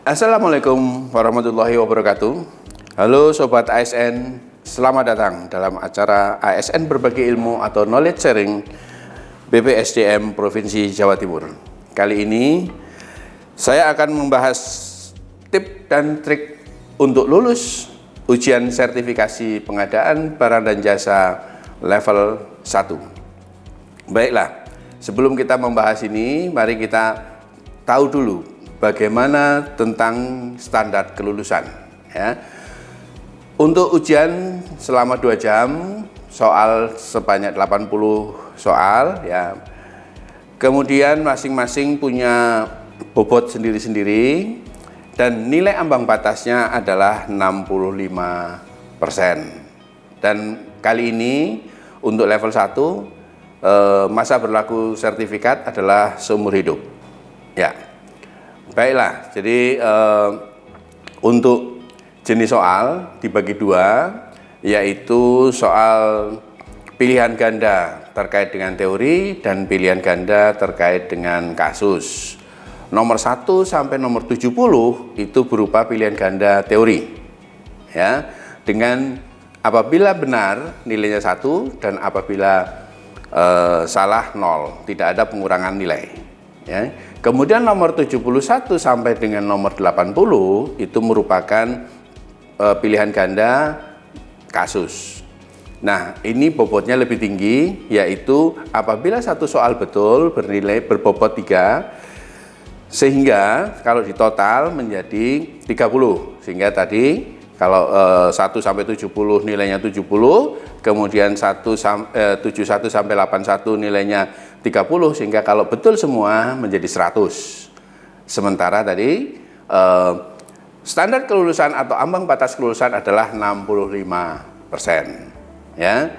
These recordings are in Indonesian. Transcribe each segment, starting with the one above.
Assalamualaikum warahmatullahi wabarakatuh. Halo Sobat ASN, selamat datang dalam acara ASN Berbagi Ilmu atau Knowledge Sharing BPSDM Provinsi Jawa Timur. Kali ini saya akan membahas tip dan trik untuk lulus ujian sertifikasi pengadaan barang dan jasa level 1. Baiklah, sebelum kita membahas ini, mari kita tahu dulu bagaimana tentang standar kelulusan, ya. Untuk ujian selama 2 jam, soal sebanyak 80 soal, ya. Kemudian masing-masing punya bobot sendiri-sendiri dan nilai ambang batasnya adalah 65%. Dan kali ini untuk level 1 masa berlaku sertifikat adalah seumur hidup. Ya. Baiklah, jadi untuk jenis soal dibagi 2, yaitu soal pilihan ganda terkait dengan teori dan pilihan ganda terkait dengan kasus. Nomor 1 sampai nomor 70 itu berupa pilihan ganda teori. Ya, dengan apabila benar nilainya 1 dan apabila salah 0, tidak ada pengurangan nilai. Ya. Kemudian nomor 71 sampai dengan nomor 80 itu merupakan pilihan ganda kasus. Nah, ini bobotnya lebih tinggi, yaitu apabila satu soal betul bernilai berbobot 3, sehingga kalau ditotal menjadi 30. Sehingga tadi kalau 1 sampai 70 nilainya 70, kemudian 71 sampai 81 nilainya 30, sehingga kalau betul semua menjadi 100. Sementara tadi standar kelulusan atau ambang batas kelulusan adalah 65%. Ya.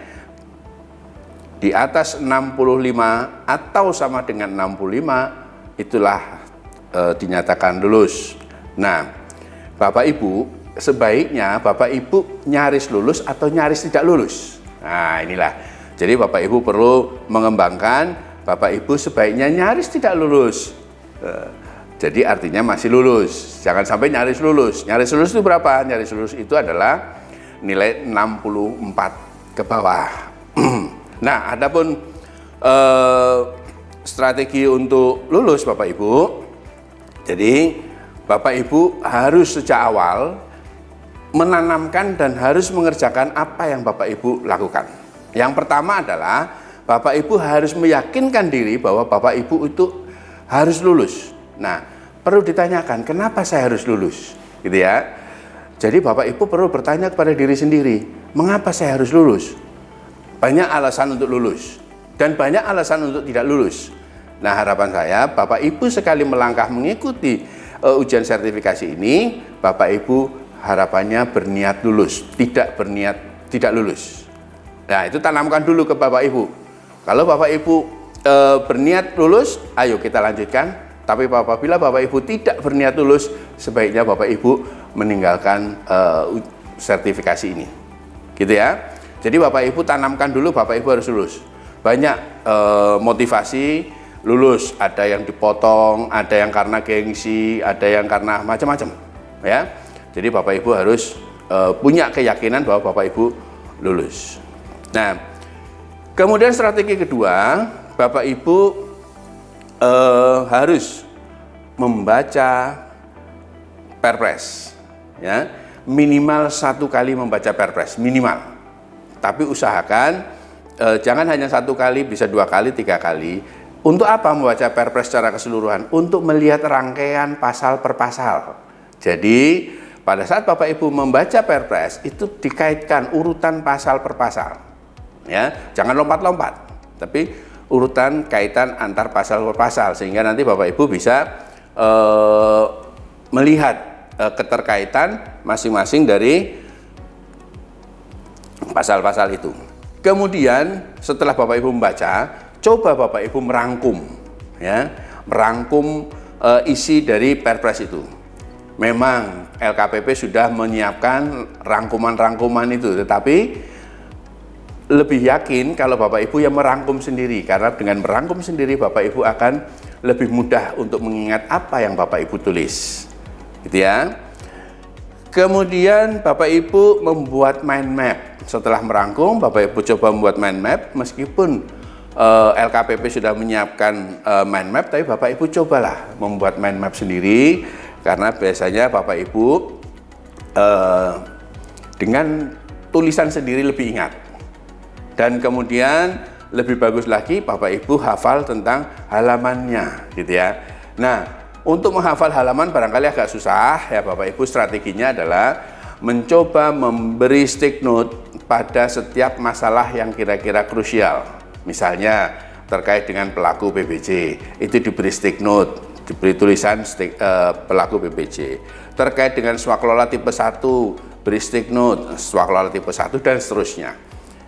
Di atas 65 atau sama dengan 65 itulah dinyatakan lulus. Nah, Bapak Ibu, sebaiknya Bapak Ibu nyaris lulus atau nyaris tidak lulus. Nah, inilah. Jadi Bapak Ibu perlu mengembangkan Bapak Ibu sebaiknya nyaris tidak lulus. Jadi artinya masih lulus. Jangan sampai nyaris lulus. Nyaris lulus itu berapa? Nyaris lulus itu adalah nilai 64 ke bawah. Nah, adapun strategi untuk lulus Bapak Ibu. Jadi Bapak Ibu harus sejak awal menanamkan dan harus mengerjakan apa yang Bapak Ibu lakukan. Yang pertama adalah Bapak Ibu harus meyakinkan diri bahwa Bapak Ibu itu harus lulus. Nah, perlu ditanyakan, kenapa saya harus lulus? Gitu ya. Jadi Bapak Ibu perlu bertanya kepada diri sendiri, mengapa saya harus lulus? Banyak alasan untuk lulus dan banyak alasan untuk tidak lulus. Nah, harapan saya Bapak Ibu sekali melangkah mengikuti ujian sertifikasi ini, Bapak Ibu harapannya berniat lulus, tidak berniat tidak lulus. Nah, itu tanamkan dulu ke Bapak Ibu. Kalau Bapak Ibu berniat lulus, ayo kita lanjutkan. Tapi apabila Bapak Ibu tidak berniat lulus, sebaiknya Bapak Ibu meninggalkan sertifikasi ini. Gitu ya. Jadi Bapak Ibu tanamkan dulu Bapak Ibu harus lulus. Banyak motivasi lulus, ada yang dipotong, ada yang karena gengsi, ada yang karena macam-macam. Ya. Jadi Bapak Ibu harus punya keyakinan bahwa Bapak Ibu lulus. Nah, kemudian strategi kedua, Bapak Ibu harus membaca Perpres, ya, minimal 1 kali membaca Perpres, minimal. Tapi usahakan jangan hanya 1 kali, bisa 2 kali, 3 kali. Untuk apa membaca Perpres secara keseluruhan? Untuk melihat rangkaian pasal per pasal. Jadi pada saat Bapak Ibu membaca Perpres itu dikaitkan urutan pasal per pasal. Ya, jangan lompat-lompat, tapi urutan kaitan antar pasal per pasal, sehingga nanti Bapak Ibu bisa melihat keterkaitan masing-masing dari pasal-pasal itu. Kemudian setelah Bapak Ibu membaca, coba Bapak Ibu merangkum, ya, merangkum isi dari Perpres itu. Memang LKPP sudah menyiapkan rangkuman-rangkuman itu, tetapi lebih yakin kalau Bapak Ibu yang merangkum sendiri, karena dengan merangkum sendiri Bapak Ibu akan lebih mudah untuk mengingat apa yang Bapak Ibu tulis. gitu ya. Kemudian Bapak Ibu membuat mind map. Setelah merangkum, Bapak Ibu coba membuat mind map, meskipun LKPP sudah menyiapkan mind map, tapi Bapak Ibu cobalah membuat mind map sendiri, karena biasanya Bapak Ibu dengan tulisan sendiri lebih ingat. Dan kemudian lebih bagus lagi Bapak Ibu hafal tentang halamannya, gitu ya. Nah, untuk menghafal halaman barangkali agak susah ya Bapak Ibu. Strateginya adalah mencoba memberi stick note pada setiap masalah yang kira-kira krusial. Misalnya terkait dengan pelaku PBJ, itu diberi stick note, diberi tulisan pelaku PBJ. Terkait dengan swaklola tipe 1, beri stick note swaklola tipe 1 dan seterusnya.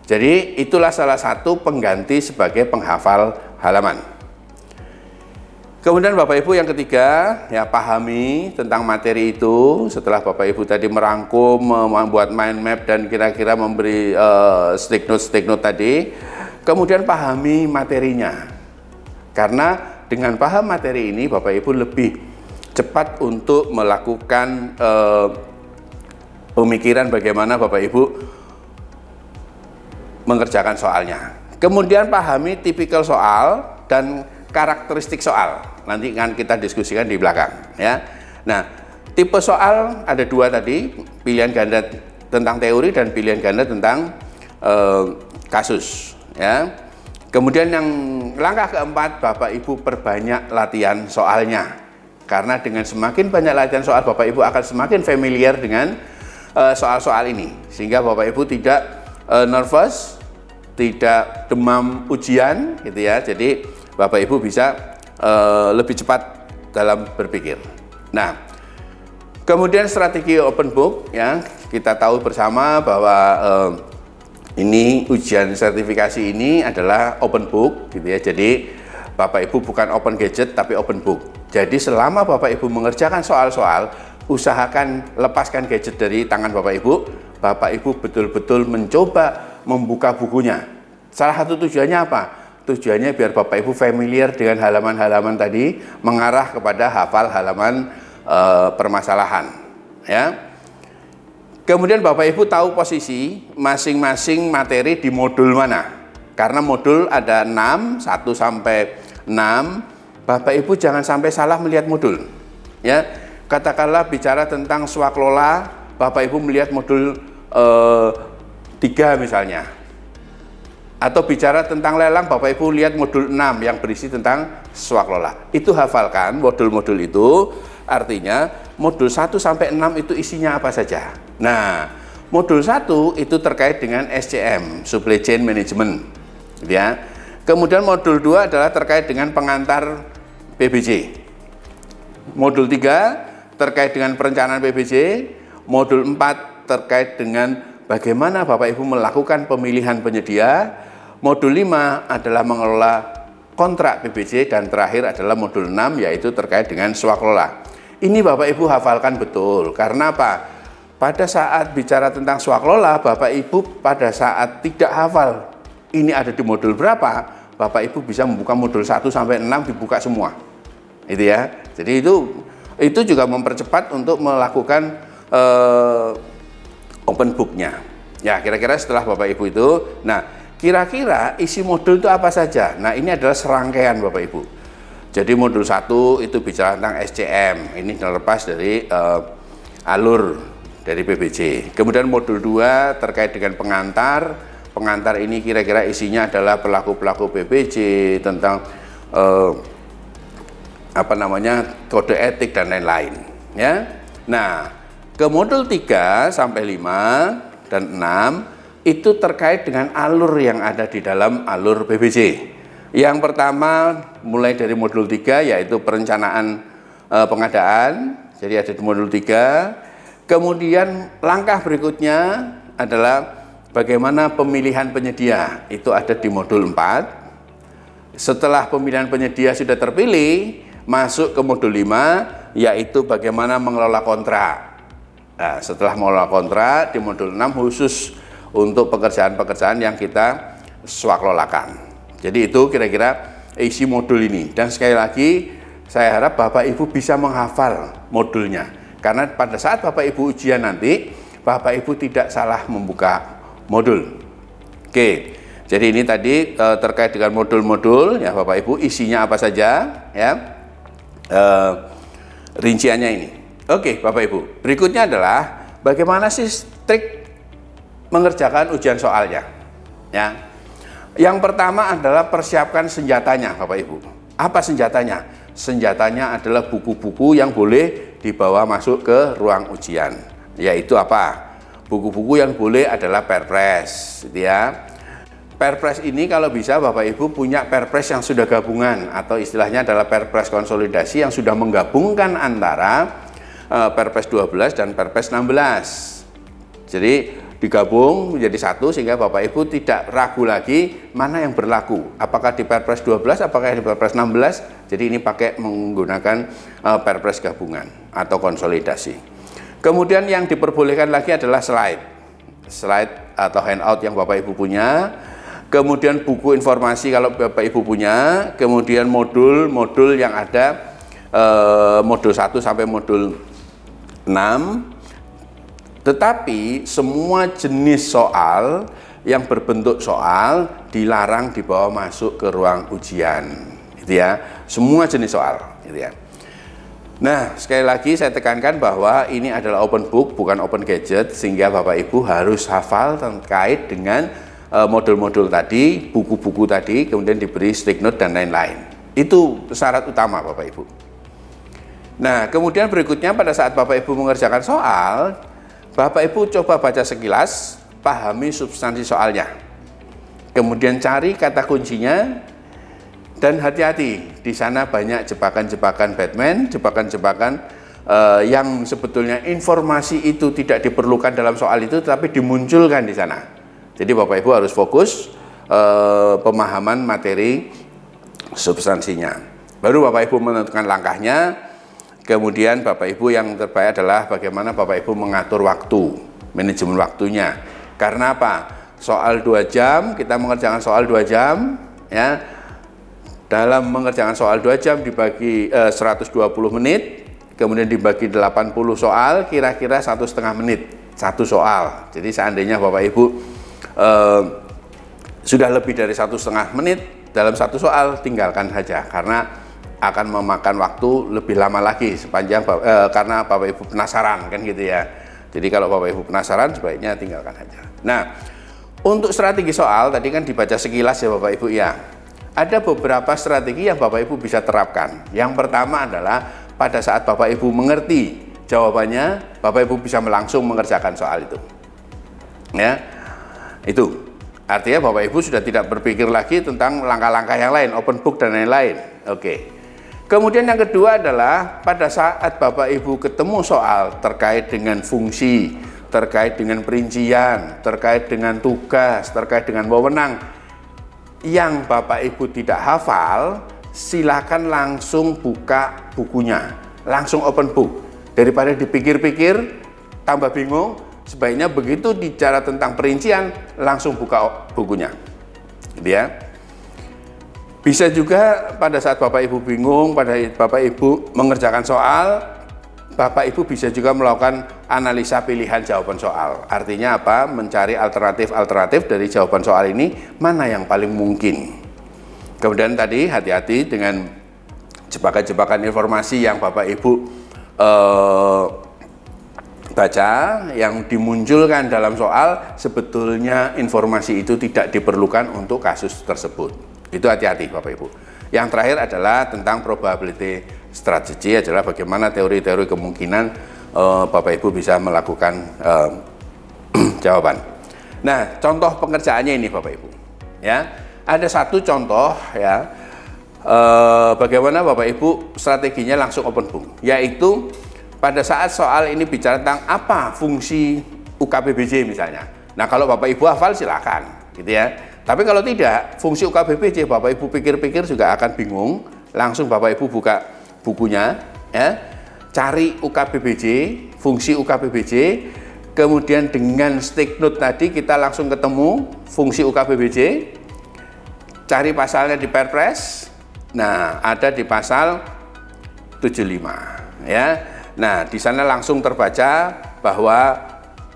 Jadi itulah salah satu pengganti sebagai penghafal halaman. Kemudian Bapak Ibu yang ketiga, ya pahami tentang materi itu. Setelah Bapak Ibu tadi merangkum, membuat mind map dan kira-kira memberi stick note tadi, kemudian pahami materinya. Karena dengan paham materi ini Bapak Ibu lebih cepat untuk melakukan pemikiran bagaimana Bapak Ibu mengerjakan soalnya. Kemudian pahami tipikal soal dan karakteristik soal. Nanti kan kita diskusikan di belakang ya. Nah, tipe soal ada dua tadi, pilihan ganda tentang teori dan pilihan ganda tentang kasus ya. Kemudian yang langkah keempat, Bapak Ibu perbanyak latihan soalnya. Karena dengan semakin banyak latihan soal, Bapak Ibu akan semakin familiar dengan soal-soal ini, sehingga Bapak Ibu tidak nervous, tidak demam ujian gitu ya. Jadi Bapak Ibu bisa lebih cepat dalam berpikir. Nah, kemudian strategi open book ya, kita tahu bersama bahwa ini ujian sertifikasi ini adalah open book gitu ya. Jadi Bapak Ibu bukan open gadget tapi open book. Jadi selama Bapak Ibu mengerjakan soal-soal, usahakan lepaskan gadget dari tangan Bapak Ibu. Bapak Ibu betul-betul mencoba membuka bukunya. Salah satu tujuannya apa? Tujuannya biar Bapak Ibu familiar dengan halaman-halaman tadi, mengarah kepada hafal halaman permasalahan ya. Kemudian Bapak Ibu tahu posisi masing-masing materi di modul mana. Karena modul ada 6, 1 sampai 6. Bapak Ibu jangan sampai salah melihat modul ya. Katakanlah bicara tentang swaklola, Bapak Ibu melihat modul 3 misalnya. Atau bicara tentang lelang, Bapak Ibu lihat modul 6 yang berisi tentang swaklola. Itu hafalkan modul-modul itu, artinya modul 1 sampai 6 itu isinya apa saja. Nah, modul 1 itu terkait dengan SCM, Supply Chain Management ya. Kemudian modul 2 adalah terkait dengan pengantar PBJ. Modul 3 terkait dengan perencanaan PBJ. Modul 4 terkait dengan bagaimana Bapak Ibu melakukan pemilihan penyedia. Modul 5 adalah mengelola kontrak PBJ, dan terakhir adalah modul 6 yaitu terkait dengan swaklola. Ini Bapak Ibu hafalkan betul. Karena apa? Pada saat bicara tentang swaklola, Bapak Ibu pada saat tidak hafal ini ada di modul berapa, Bapak Ibu bisa membuka modul 1 sampai 6 dibuka semua. Itu ya. Jadi itu juga mempercepat untuk melakukan open booknya. Ya, kira-kira setelah Bapak Ibu itu, nah kira-kira isi modul itu apa saja? Nah, ini adalah serangkaian Bapak Ibu. Jadi modul 1 itu bicara tentang SCM, ini terlepas dari alur dari PBJ. Kemudian modul 2 terkait dengan pengantar. Pengantar ini kira-kira isinya adalah pelaku-pelaku PBJ, tentang kode etik dan lain-lain ya. Nah, ke modul 3 sampai 5 dan 6 itu terkait dengan alur yang ada di dalam alur PBJ. Yang pertama mulai dari modul 3 yaitu perencanaan pengadaan. Jadi ada di modul 3. Kemudian langkah berikutnya adalah bagaimana pemilihan penyedia. Itu ada di modul 4. Setelah pemilihan penyedia sudah terpilih, masuk ke modul 5 yaitu bagaimana mengelola kontrak. Nah, setelah mengelola kontrak di modul 6 khusus untuk pekerjaan-pekerjaan yang kita swaklolakan. Jadi itu kira-kira isi modul ini. Dan sekali lagi saya harap Bapak Ibu bisa menghafal modulnya. Karena pada saat Bapak Ibu ujian nanti, Bapak Ibu tidak salah membuka modul. Oke, jadi ini tadi terkait dengan modul-modul ya Bapak Ibu, isinya apa saja ya, rinciannya ini. Oke Bapak Ibu, berikutnya adalah bagaimana sih trik mengerjakan ujian soalnya ya. Yang pertama adalah persiapkan senjatanya Bapak Ibu. Apa senjatanya? Senjatanya adalah buku-buku yang boleh dibawa masuk ke ruang ujian. Yaitu apa? Buku-buku yang boleh adalah Perpres, gitu ya. Perpres ini kalau bisa Bapak Ibu punya Perpres yang sudah gabungan, atau istilahnya adalah Perpres konsolidasi yang sudah menggabungkan antara Perpres 12 dan Perpres 16. Jadi digabung menjadi satu sehingga Bapak Ibu tidak ragu lagi mana yang berlaku, apakah di Perpres 12 apakah di Perpres 16. Jadi ini pakai menggunakan Perpres gabungan atau konsolidasi. Kemudian yang diperbolehkan lagi adalah slide atau handout yang Bapak Ibu punya, kemudian buku informasi kalau Bapak Ibu punya, kemudian modul-modul yang ada, modul 1 sampai modul 6. Tetapi semua jenis soal yang berbentuk soal dilarang dibawa masuk ke ruang ujian, gitu ya. Semua jenis soal, gitu ya. Nah, sekali lagi saya tekankan bahwa ini adalah open book, bukan open gadget, sehingga Bapak Ibu harus hafal terkait dengan modul-modul tadi, buku-buku tadi, kemudian diberi stick note dan lain-lain. Itu syarat utama Bapak Ibu. Nah, kemudian berikutnya pada saat Bapak Ibu mengerjakan soal, Bapak Ibu coba baca sekilas, pahami substansi soalnya. Kemudian cari kata kuncinya, dan hati-hati, di sana banyak jebakan-jebakan Batman, jebakan-jebakan yang sebetulnya informasi itu tidak diperlukan dalam soal itu, tapi dimunculkan di sana. Jadi Bapak Ibu harus fokus pemahaman materi substansinya. Baru Bapak Ibu menentukan langkahnya. Kemudian Bapak Ibu yang terbaik adalah bagaimana Bapak Ibu mengatur waktu, manajemen waktunya. Karena apa? Soal 2 jam, kita mengerjakan soal 2 jam, ya. Dalam mengerjakan soal 2 jam dibagi 120 menit, kemudian dibagi 80 soal, kira-kira 1,5 menit satu soal. Jadi seandainya Bapak Ibu sudah lebih dari 1,5 menit dalam satu soal, tinggalkan saja, karena akan memakan waktu lebih lama lagi sepanjang karena Bapak Ibu penasaran, kan gitu ya. Jadi kalau Bapak Ibu penasaran, sebaiknya tinggalkan saja. Nah, untuk strategi soal tadi kan dibaca sekilas ya Bapak Ibu ya. Ada beberapa strategi yang Bapak Ibu bisa terapkan. Yang pertama adalah pada saat Bapak Ibu mengerti jawabannya, Bapak Ibu bisa langsung mengerjakan soal itu. Ya, itu artinya Bapak Ibu sudah tidak berpikir lagi tentang langkah-langkah yang lain, open book dan lain-lain. Oke. Kemudian yang kedua adalah pada saat Bapak Ibu ketemu soal terkait dengan fungsi, terkait dengan perincian, terkait dengan tugas, terkait dengan wewenang, yang Bapak Ibu tidak hafal, silakan langsung buka bukunya, langsung open book. Daripada dipikir-pikir tambah bingung, sebaiknya begitu bicara tentang perincian langsung buka bukunya, gitu ya. Bisa juga pada saat Bapak Ibu bingung, pada Bapak Ibu mengerjakan soal, Bapak Ibu bisa juga melakukan analisa pilihan jawaban soal. Artinya apa? Mencari alternatif-alternatif dari jawaban soal ini, mana yang paling mungkin. Kemudian tadi hati-hati dengan jebakan-jebakan informasi yang Bapak Ibu baca, yang dimunculkan dalam soal, sebetulnya informasi itu tidak diperlukan untuk kasus tersebut. Itu hati-hati Bapak Ibu. Yang terakhir adalah tentang probability strategy, adalah bagaimana teori-teori kemungkinan Bapak Ibu bisa melakukan jawaban. Nah, contoh pengerjaannya ini Bapak Ibu. Ya, ada satu contoh ya, bagaimana Bapak Ibu strateginya langsung open book, yaitu pada saat soal ini bicara tentang apa fungsi UKBBJ misalnya. Nah, kalau Bapak Ibu hafal silakan, gitu ya. Tapi kalau tidak, fungsi UKBBJ Bapak Ibu pikir-pikir juga akan bingung. Langsung Bapak Ibu buka bukunya, ya, cari UKBBJ, fungsi UKBBJ, kemudian dengan stick note tadi kita langsung ketemu fungsi UKBBJ, cari pasalnya di Perpres. Nah, ada di pasal 75, ya. Nah, di sana langsung terbaca bahwa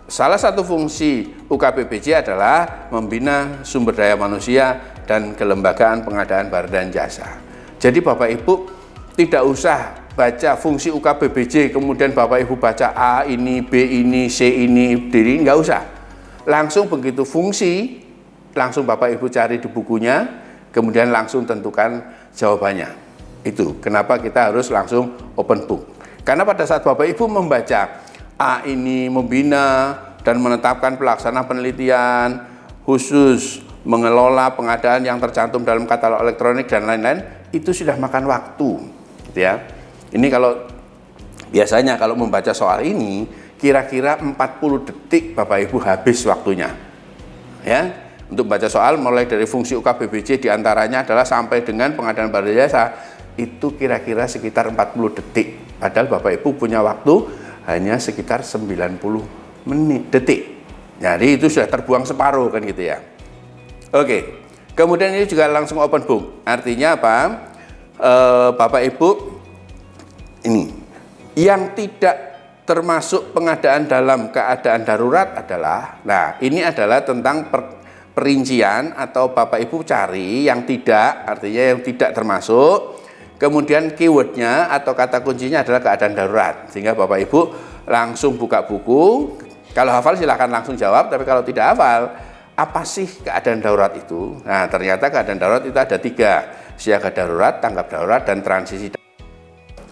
salah satu fungsi UKBPJ adalah membina sumber daya manusia dan kelembagaan pengadaan barang dan jasa. Jadi Bapak Ibu tidak usah baca fungsi UKBPJ, kemudian Bapak Ibu baca A ini, B ini, C ini, D ini, nggak usah. Langsung begitu fungsi, langsung Bapak Ibu cari di bukunya, kemudian langsung tentukan jawabannya. Itu kenapa kita harus langsung open book. Karena pada saat Bapak Ibu membaca A ini membina dan menetapkan pelaksana penelitian khusus mengelola pengadaan yang tercantum dalam katalog elektronik dan lain-lain, itu sudah makan waktu, gitu ya. Ini kalau biasanya kalau membaca soal ini kira-kira 40 detik Bapak Ibu habis waktunya. Ya, untuk baca soal mulai dari fungsi UKBPJ diantaranya adalah sampai dengan pengadaan barang jasa itu kira-kira sekitar 40 detik. Padahal Bapak Ibu punya waktu hanya sekitar 90 detik. Jadi itu sudah terbuang separuh kan gitu ya. Oke. Kemudian ini juga langsung open book. Artinya apa? Bapak Ibu ini yang tidak termasuk pengadaan dalam keadaan darurat adalah, nah ini adalah tentang perincian atau Bapak Ibu cari yang tidak, artinya yang tidak termasuk. Kemudian keywordnya atau kata kuncinya adalah keadaan darurat, sehingga Bapak Ibu langsung buka buku. Kalau hafal silahkan langsung jawab, tapi kalau tidak hafal, apa sih keadaan darurat itu? Nah, ternyata keadaan darurat itu ada 3, siaga darurat, tanggap darurat, dan transisi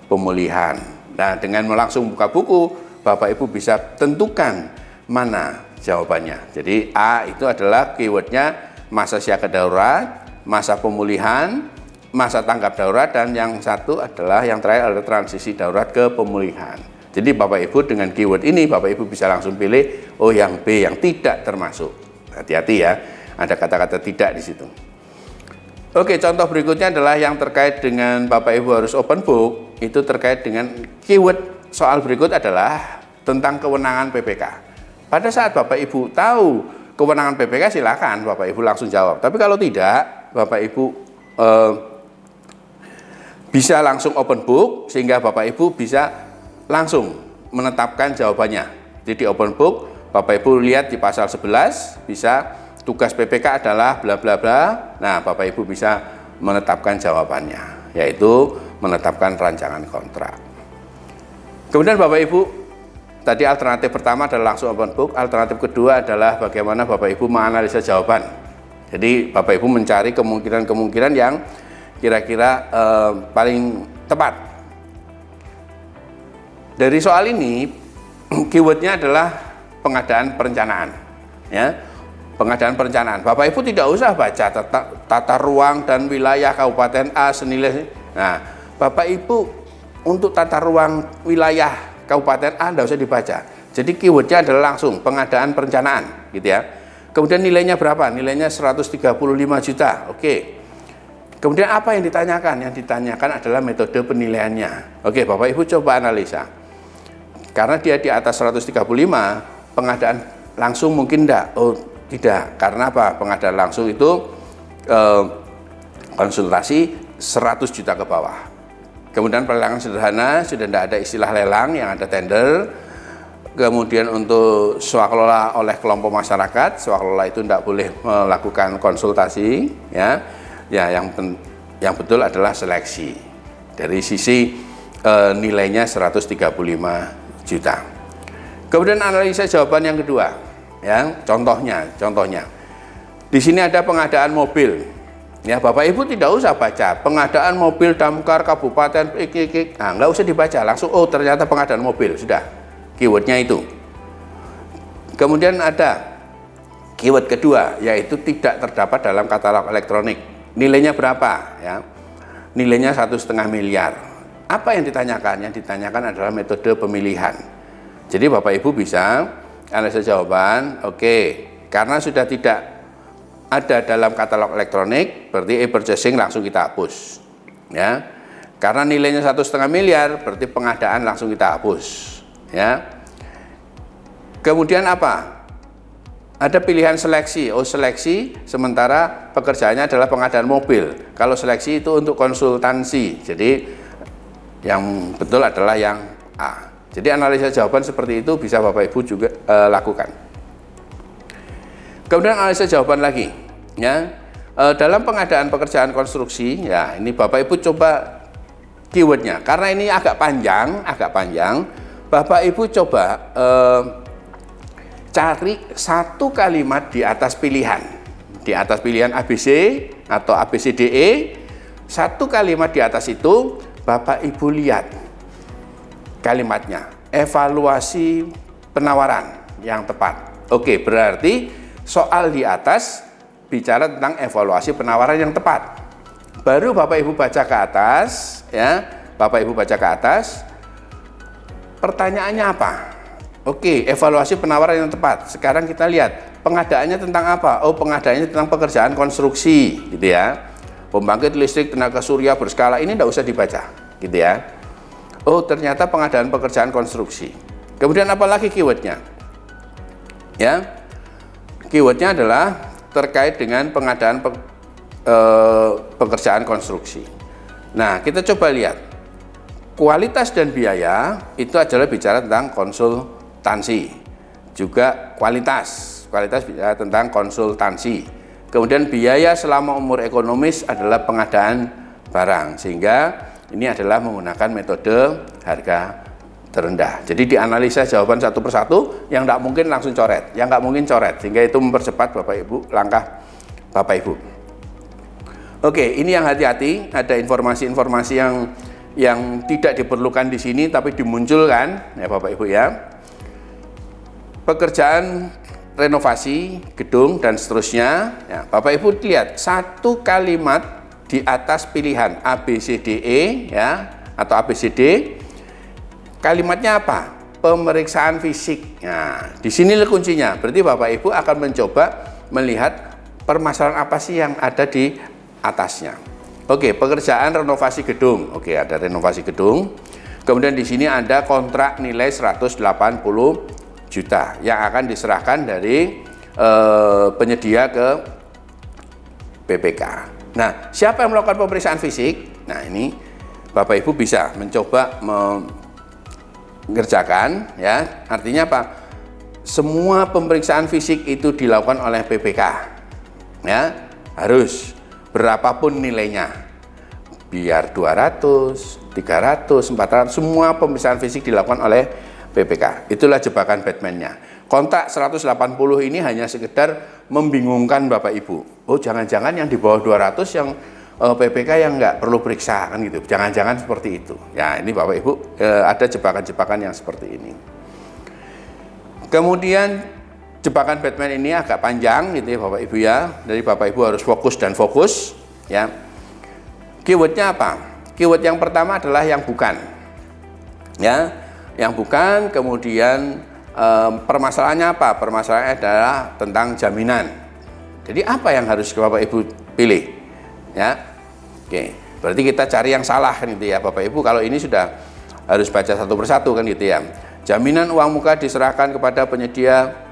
pemulihan. Nah, dengan langsung buka buku, Bapak Ibu bisa tentukan mana jawabannya. Jadi A itu adalah keywordnya masa siaga darurat, masa pemulihan, masa tanggap darurat, dan yang satu adalah yang terakhir adalah transisi darurat ke pemulihan. Jadi Bapak Ibu dengan keyword ini Bapak Ibu bisa langsung pilih oh yang B yang tidak termasuk. Hati-hati ya, ada kata-kata tidak di situ. Oke, contoh berikutnya adalah yang terkait dengan Bapak Ibu harus open book, itu terkait dengan keyword soal berikut adalah tentang kewenangan PPK. Pada saat Bapak Ibu tahu kewenangan PPK silakan Bapak Ibu langsung jawab. Tapi kalau tidak, Bapak Ibu bisa langsung open book sehingga Bapak Ibu bisa langsung menetapkan jawabannya. Jadi di open book Bapak Ibu lihat di pasal 11 bisa tugas PPK adalah bla bla bla. Nah, Bapak Ibu bisa menetapkan jawabannya, yaitu menetapkan rancangan kontrak. Kemudian Bapak Ibu tadi alternatif pertama adalah langsung open book, alternatif kedua adalah bagaimana Bapak Ibu menganalisa jawaban. Jadi Bapak Ibu mencari kemungkinan-kemungkinan yang kira-kira paling tepat. Dari soal ini keywordnya adalah pengadaan perencanaan, ya, pengadaan perencanaan. Bapak Ibu tidak usah baca tata ruang dan wilayah Kabupaten A senilai. Nah, Bapak Ibu untuk tata ruang wilayah Kabupaten A tidak usah dibaca. Jadi keywordnya adalah langsung pengadaan perencanaan, gitu ya. Kemudian nilainya berapa? Nilainya 135 juta. Oke. Kemudian apa yang ditanyakan? Yang ditanyakan adalah metode penilaiannya. Oke, Bapak Ibu coba analisa. Karena dia di atas 135, pengadaan langsung mungkin enggak? Oh, tidak. Karena apa? Pengadaan langsung itu konsultasi 100 juta ke bawah. Kemudian pelelangan sederhana, sudah tidak ada istilah lelang, yang ada tender. Kemudian untuk swakelola oleh kelompok masyarakat, swakelola itu tidak boleh melakukan konsultasi, ya. Ya, yang betul adalah seleksi. Dari sisi nilainya 135 juta. Kemudian analisa jawaban yang kedua, ya, contohnya. Di sini ada pengadaan mobil. Ya, Bapak Ibu tidak usah baca pengadaan mobil damkar kabupaten nah, nggak usah dibaca, langsung oh ternyata pengadaan mobil, sudah. Keywordnya itu. Kemudian ada keyword kedua, yaitu tidak terdapat dalam katalog elektronik. Nilainya berapa? Ya, nilainya 1,5 miliar. Apa yang ditanyakan? Yang ditanyakan adalah metode pemilihan. Jadi Bapak Ibu bisa analisa jawaban. Oke, karena sudah tidak ada dalam katalog elektronik, berarti e-purchasing langsung kita hapus. Ya, karena nilainya 1,5 miliar, berarti pengadaan langsung kita hapus. Ya. Kemudian apa? Ada pilihan seleksi. Oh, seleksi sementara pekerjaannya adalah pengadaan mobil. Kalau seleksi itu untuk konsultansi. Jadi yang betul adalah yang A. Jadi analisa jawaban seperti itu bisa Bapak Ibu juga lakukan. Kemudian analisa jawaban lagi, ya. Dalam pengadaan pekerjaan konstruksi, ya ini Bapak Ibu coba keywordnya. Karena ini agak panjang. Bapak Ibu coba cari satu kalimat di atas pilihan ABC atau ABCDE. Satu kalimat di atas itu Bapak Ibu lihat kalimatnya, evaluasi penawaran yang tepat. Oke, berarti soal di atas bicara tentang evaluasi penawaran yang tepat. Baru Bapak Ibu baca ke atas, ya. Bapak Ibu baca ke atas. Pertanyaannya apa? Oke, evaluasi penawaran yang tepat. Sekarang kita lihat pengadaannya tentang apa? Oh, pengadaannya tentang pekerjaan konstruksi, gitu ya. Pembangkit listrik tenaga surya berskala ini tidak usah dibaca, gitu ya. Oh, ternyata pengadaan pekerjaan konstruksi. Kemudian apa lagi keywordnya? Ya, keywordnya adalah terkait dengan pengadaan pekerjaan konstruksi. Nah, kita coba lihat. Kualitas dan biaya itu adalah bicara tentang konsultansi. Juga kualitas bicara tentang konsultansi. Kemudian biaya selama umur ekonomis adalah pengadaan barang. Sehingga ini adalah menggunakan metode harga terendah. Jadi dianalisa jawaban satu persatu, yang tidak mungkin langsung coret, yang nggak mungkin coret. Sehingga itu mempercepat Bapak Ibu langkah Bapak Ibu. Oke, ini yang hati-hati. Ada informasi-informasi yang tidak diperlukan di sini tapi dimunculkan, ya Bapak Ibu ya. Pekerjaan renovasi gedung dan seterusnya, ya, Bapak Ibu lihat satu kalimat di atas pilihan ABCDE, ya, atau ABCD. Kalimatnya apa? Pemeriksaan fisik. Nah, di sini kuncinya. Berarti Bapak Ibu akan mencoba melihat permasalahan apa sih yang ada di atasnya. Oke, pekerjaan renovasi gedung. Oke, ada renovasi gedung. Kemudian di sini ada kontrak nilai 180 juta yang akan diserahkan dari penyedia ke BPK. Nah, siapa yang melakukan pemeriksaan fisik? Nah, ini Bapak Ibu bisa mencoba mengerjakan, ya. Artinya apa? Semua pemeriksaan fisik itu dilakukan oleh BPK. Ya, harus berapapun nilainya, biar 200, 300, 400, semua pemeriksaan fisik dilakukan oleh BPK. Itulah jebakan Batman-nya. Kontak 180 ini hanya sekedar membingungkan Bapak Ibu. Oh, jangan-jangan yang di bawah 200 yang BPK yang nggak perlu periksa, kan gitu. Jangan-jangan seperti itu. Ya, ini Bapak Ibu ada jebakan-jebakan yang seperti ini. Kemudian jebakan Batman ini agak panjang gitu ya Bapak Ibu ya. Jadi Bapak Ibu harus fokus dan fokus ya. Keywordnya apa? Keyword yang pertama adalah yang bukan. Ya, yang bukan. Kemudian permasalahannya apa? Permasalahannya adalah tentang jaminan. Jadi apa yang harus Bapak Ibu pilih? Ya. Oke, berarti kita cari yang salah kan gitu ya Bapak Ibu. Kalau ini sudah harus baca satu persatu kan gitu ya. Jaminan uang muka diserahkan kepada penyedia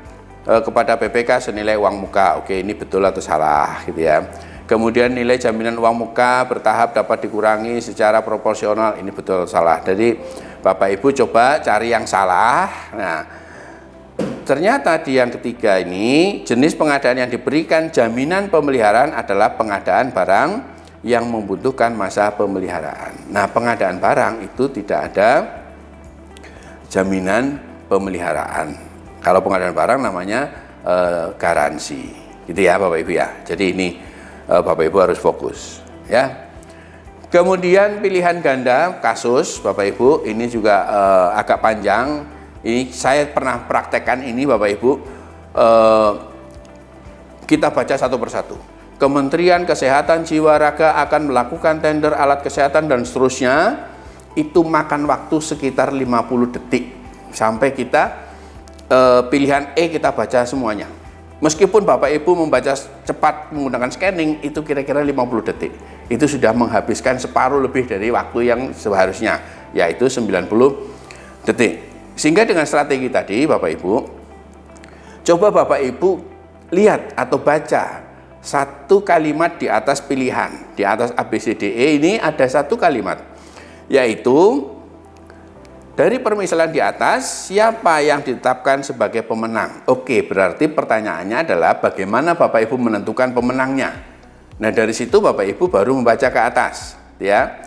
kepada BPK senilai uang muka. Oke, ini betul atau salah gitu ya. Kemudian nilai jaminan uang muka bertahap dapat dikurangi secara proporsional. Ini betul atau salah. Jadi Bapak Ibu coba cari yang salah. Nah, ternyata di yang ketiga ini jenis pengadaan yang diberikan jaminan pemeliharaan adalah pengadaan barang yang membutuhkan masa pemeliharaan. Nah, pengadaan barang itu tidak ada jaminan pemeliharaan. Kalau pengadaan barang namanya garansi, gitu ya Bapak Ibu ya. Jadi ini Bapak Ibu harus fokus, ya. Kemudian pilihan ganda kasus, Bapak Ibu, ini juga agak panjang. Ini saya pernah praktekkan ini, Bapak Ibu. Kita baca satu persatu. Kementerian Kesehatan Jiwa Raga akan melakukan tender alat kesehatan dan seterusnya. Itu makan waktu sekitar 50 detik sampai kita pilihan E kita baca semuanya. Meskipun Bapak Ibu membaca cepat menggunakan scanning, itu kira-kira 50 detik. Itu sudah menghabiskan separuh lebih dari waktu yang seharusnya, yaitu 90 detik. Sehingga dengan strategi tadi Bapak Ibu, coba Bapak Ibu lihat atau baca satu kalimat di atas pilihan. Di atas ABCDE ini ada satu kalimat, yaitu dari permisalan di atas, siapa yang ditetapkan sebagai pemenang? Oke, berarti pertanyaannya adalah bagaimana Bapak Ibu menentukan pemenangnya? Nah, dari situ Bapak Ibu baru membaca ke atas, ya.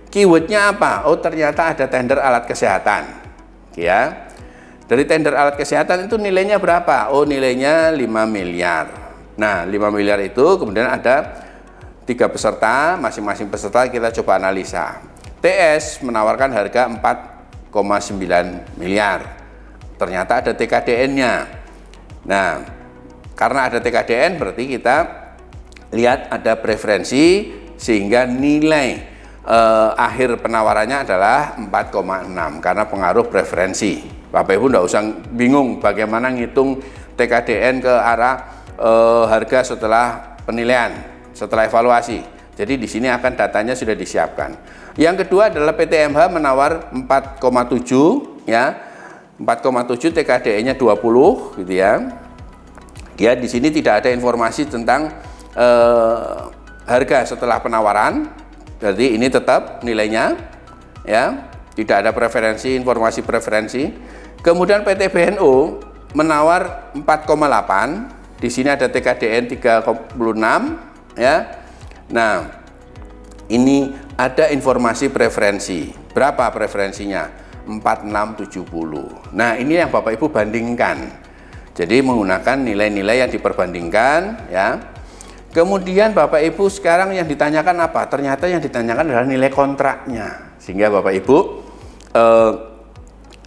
Keywordnya apa? Oh, ternyata ada tender alat kesehatan, ya. Dari tender alat kesehatan itu nilainya berapa? Oh, nilainya 5 miliar. Nah, 5 miliar itu kemudian ada 3 peserta, masing-masing peserta kita coba analisa. TS menawarkan harga 4,9 miliar. Ternyata ada TKDN-nya. Nah, karena ada TKDN berarti kita lihat ada preferensi sehingga nilai akhir penawarannya adalah 4,6 karena pengaruh preferensi. Bapak Ibu tidak usah bingung bagaimana ngitung TKDN ke arah harga setelah penilaian, setelah evaluasi. Jadi di sini akan datanya sudah disiapkan. Yang kedua adalah PTMH menawar 4,7 ya. 4,7 TKDN-nya 20 gitu ya. Dia di sini tidak ada informasi tentang harga setelah penawaran. Berarti ini tetap nilainya ya. Tidak ada preferensi, informasi preferensi. Kemudian PT BNO menawar 4,8. Di sini ada TKDN 36 ya. Nah, ini ada informasi preferensi. Berapa preferensinya? 4670. Nah, ini yang Bapak Ibu bandingkan. Jadi menggunakan nilai-nilai yang diperbandingkan ya. Kemudian Bapak Ibu sekarang yang ditanyakan apa? Ternyata yang ditanyakan adalah nilai kontraknya. Sehingga Bapak Ibu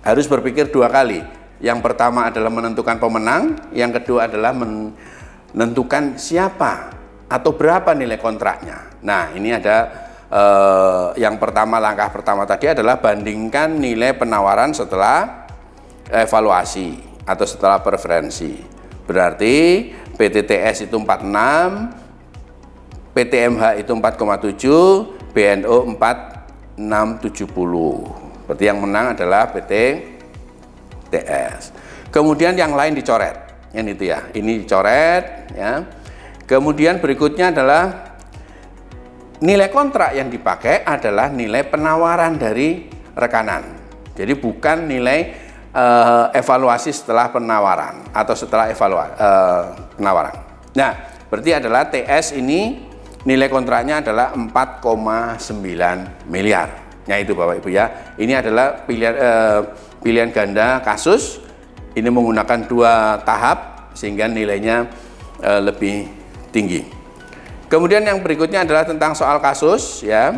harus berpikir 2 kali. Yang pertama adalah menentukan pemenang, yang kedua adalah menentukan siapa atau berapa nilai kontraknya. Nah, ini ada yang pertama, langkah pertama tadi adalah bandingkan nilai penawaran setelah evaluasi atau setelah preferensi. Berarti PTTS itu 46, PTMH itu 4,7, BNO 4670. Berarti yang menang adalah PTTS. Kemudian yang lain dicoret. Yang itu ya. Ini dicoret ya. Kemudian berikutnya adalah nilai kontrak yang dipakai adalah nilai penawaran dari rekanan. Jadi bukan nilai evaluasi setelah penawaran atau setelah penawaran. Nah, berarti adalah TS ini nilai kontraknya adalah 4,9 miliar. Nah, itu Bapak Ibu ya. Ini adalah pilihan ganda kasus. Ini menggunakan 2 tahap sehingga nilainya lebih tinggi. Kemudian yang berikutnya adalah tentang soal kasus ya.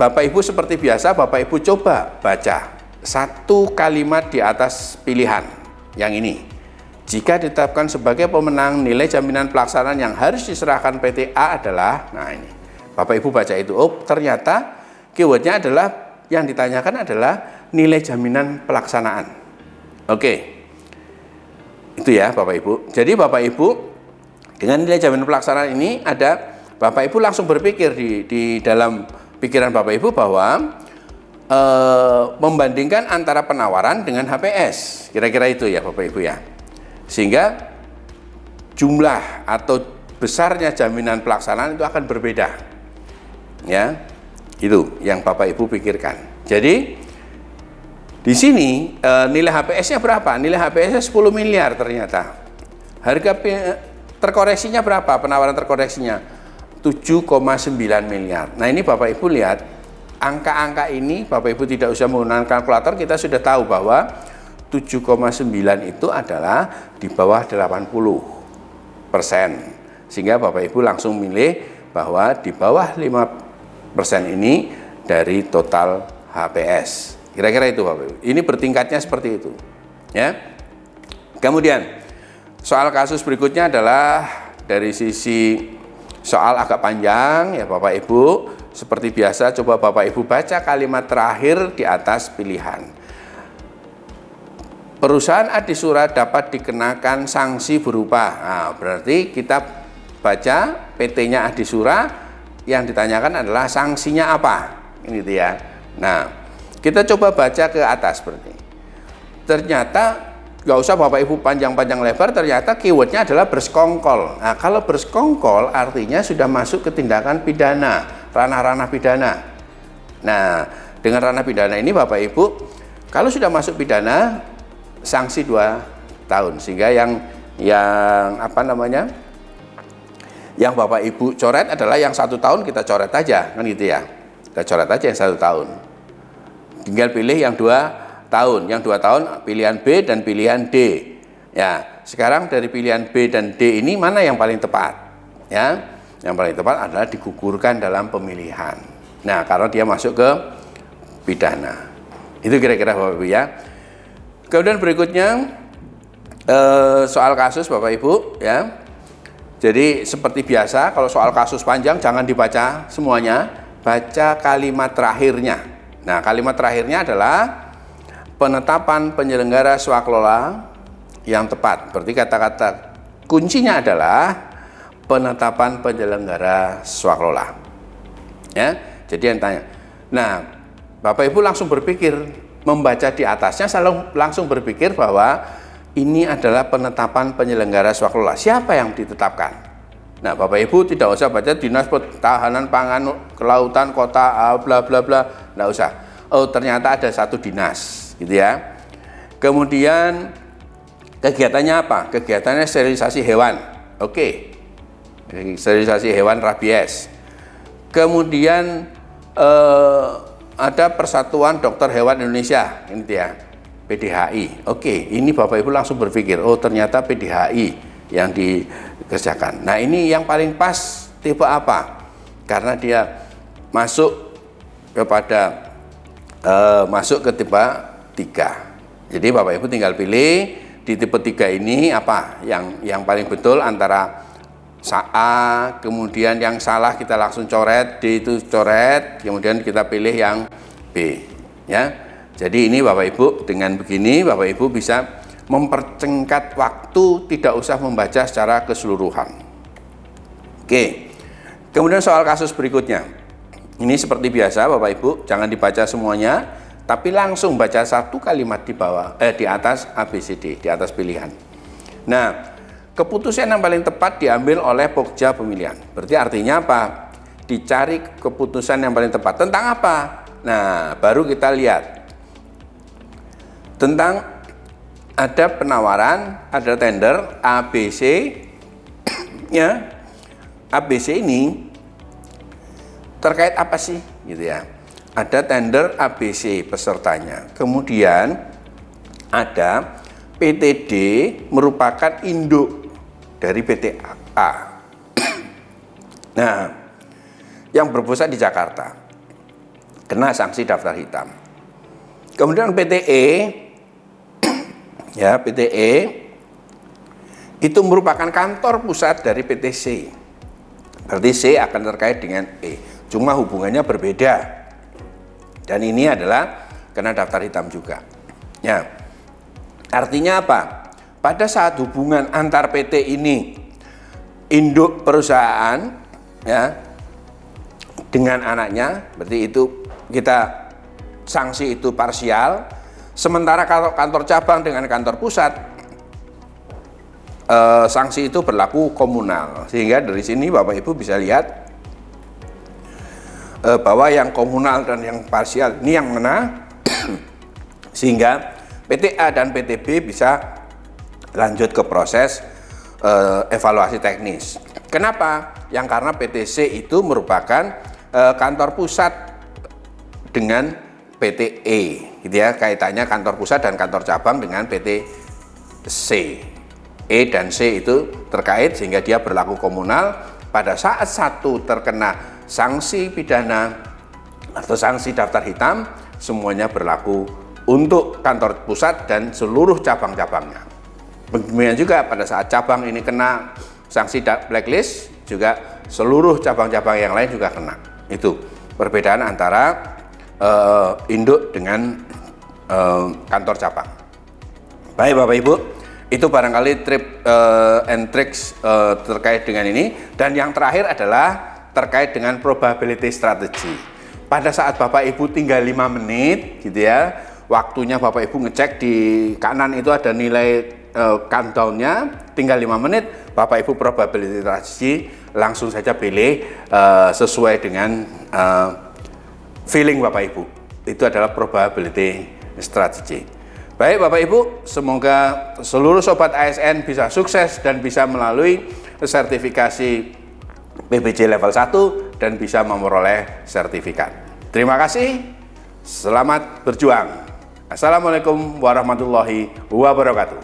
Bapak Ibu seperti biasa, Bapak Ibu coba baca 1 kalimat di atas pilihan yang ini. Jika ditetapkan sebagai pemenang, nilai jaminan pelaksanaan yang harus diserahkan PTA adalah, nah ini. Bapak Ibu baca itu, oh ternyata keywordnya adalah, yang ditanyakan adalah nilai jaminan pelaksanaan. Oke, itu ya Bapak Ibu. Jadi Bapak Ibu dengan nilai jaminan pelaksanaan ini ada, Bapak Ibu langsung berpikir di dalam pikiran Bapak Ibu bahwa membandingkan antara penawaran dengan HPS, kira-kira itu ya Bapak Ibu ya, sehingga jumlah atau besarnya jaminan pelaksanaan itu akan berbeda ya. Itu yang Bapak Ibu pikirkan. Jadi di sini nilai HPS-nya berapa? Nilai HPS-nya 10 miliar ternyata. Harga terkoreksinya berapa? Penawaran terkoreksinya 7,9 miliar. Nah, ini Bapak Ibu lihat angka-angka ini, Bapak Ibu tidak usah menggunakan kalkulator, kita sudah tahu bahwa 7,9 itu adalah di bawah 80%. Sehingga Bapak Ibu langsung milih bahwa di bawah 5% ini dari total HPS. Kira-kira itu Bapak Ibu. Ini bertingkatnya seperti itu. Ya. Kemudian soal kasus berikutnya adalah dari sisi soal agak panjang ya Bapak Ibu. Seperti biasa coba Bapak Ibu baca kalimat terakhir di atas pilihan. Perusahaan adisura dapat dikenakan sanksi berupa. Nah, berarti kita baca PT-nya adisura, yang ditanyakan adalah sanksinya apa. Ini dia. Nah, kita coba baca ke atas seperti. Ternyata nggak usah Bapak Ibu panjang-panjang lebar, ternyata keywordnya adalah bersekongkol. Nah, kalau bersekongkol artinya sudah masuk ke tindakan pidana, ranah-ranah pidana. Nah, dengan ranah pidana ini Bapak Ibu, kalau sudah masuk pidana, sanksi 2 tahun. Sehingga yang yang Bapak Ibu coret adalah yang 1 tahun kita coret aja, kan gitu ya. Kita coret aja yang 1 tahun. Tinggal pilih yang 2 tahun. Yang 2 tahun pilihan B dan pilihan D. Ya, sekarang dari pilihan B dan D ini mana yang paling tepat? Ya, yang paling tepat adalah digugurkan dalam pemilihan. Nah, karena dia masuk ke pidana. Itu kira-kira Bapak Ibu ya. Kemudian berikutnya soal kasus Bapak Ibu ya. Jadi seperti biasa kalau soal kasus panjang jangan dibaca semuanya, baca kalimat terakhirnya. Nah, kalimat terakhirnya adalah penetapan penyelenggara swakelola yang tepat. Berarti kata-kata kuncinya adalah penetapan penyelenggara swakelola. Ya, jadi yang tanya. Nah, Bapak Ibu langsung berpikir membaca di atasnya, langsung berpikir bahwa ini adalah penetapan penyelenggara swakelola. Siapa yang ditetapkan? Nah, Bapak Ibu tidak usah baca Dinas Pertahanan Pangan, Kelautan, Kota, bla bla bla, tidak usah. Oh, ternyata ada satu dinas, gitu ya. Kemudian kegiatannya apa? Kegiatannya sterilisasi hewan. Oke. Sterilisasi hewan rabies. Kemudian ada Persatuan Dokter Hewan Indonesia, ini dia. PDHI. Oke, ini Bapak Ibu langsung berpikir, oh ternyata PDHI yang dikerjakan. Nah, ini yang paling pas tipe apa? Karena dia masuk ke tipe 3. Jadi Bapak Ibu tinggal pilih di tipe 3 ini apa yang paling betul antara A, kemudian yang salah kita langsung coret, D itu coret, kemudian kita pilih yang B, ya. Jadi ini Bapak Ibu, dengan begini Bapak Ibu bisa mempercepat waktu, tidak usah membaca secara keseluruhan. Oke. Kemudian soal kasus berikutnya. Ini seperti biasa Bapak Ibu, jangan dibaca semuanya, tapi langsung baca satu kalimat di atas ABCD, di atas pilihan. Nah, keputusan yang paling tepat diambil oleh Pokja Pemilihan. Berarti artinya apa? Dicari keputusan yang paling tepat. Tentang apa? Nah, baru kita lihat. Tentang ada penawaran, ada tender ABC, ya. ABC ini terkait apa sih, gitu ya? Ada tender ABC pesertanya. Kemudian ada PTD merupakan induk dari PT A. Nah, yang berpusat di Jakarta kena sanksi daftar hitam. Kemudian PTE, ya, PTE itu merupakan kantor pusat dari PT C. Berarti C akan terkait dengan E. Cuma hubungannya berbeda. Dan ini adalah kena daftar hitam juga. Ya. Artinya apa? Pada saat hubungan antar PT ini induk perusahaan, ya, dengan anaknya, berarti itu kita sanksi itu parsial. Sementara kalau kantor cabang dengan kantor pusat, sanksi itu berlaku komunal. Sehingga dari sini Bapak Ibu bisa lihat bahwa yang komunal dan yang parsial ini yang mana, sehingga PT A dan PT B bisa lanjut ke proses evaluasi teknis. Kenapa? Yang karena PT C itu merupakan kantor pusat dengan PT E, gitu ya, kaitannya kantor pusat dan kantor cabang dengan PT C. E dan C itu terkait sehingga dia berlaku komunal. Pada saat satu terkena sanksi pidana atau sanksi daftar hitam, semuanya berlaku untuk kantor pusat dan seluruh cabang-cabangnya. Demikian juga pada saat cabang ini kena sanksi blacklist, juga seluruh cabang-cabang yang lain juga kena. Itu perbedaan antara induk dengan kantor cabang. Baik Bapak Ibu, itu barangkali trip and tricks terkait dengan ini. Dan yang terakhir adalah terkait dengan probability strategy. Pada saat Bapak Ibu tinggal 5 menit, gitu ya, waktunya Bapak Ibu ngecek di kanan itu ada nilai countdown-nya, tinggal 5 menit, Bapak Ibu probability strategy langsung saja pilih sesuai dengan feeling Bapak Ibu. itu adalah probability strategy. Baik Bapak Ibu, semoga seluruh sobat ASN bisa sukses dan bisa melalui sertifikasi PBJ level 1 dan bisa memperoleh sertifikat. Terima kasih, selamat berjuang. Assalamualaikum warahmatullahi wabarakatuh.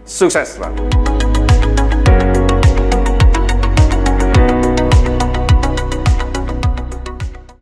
Sukses selalu.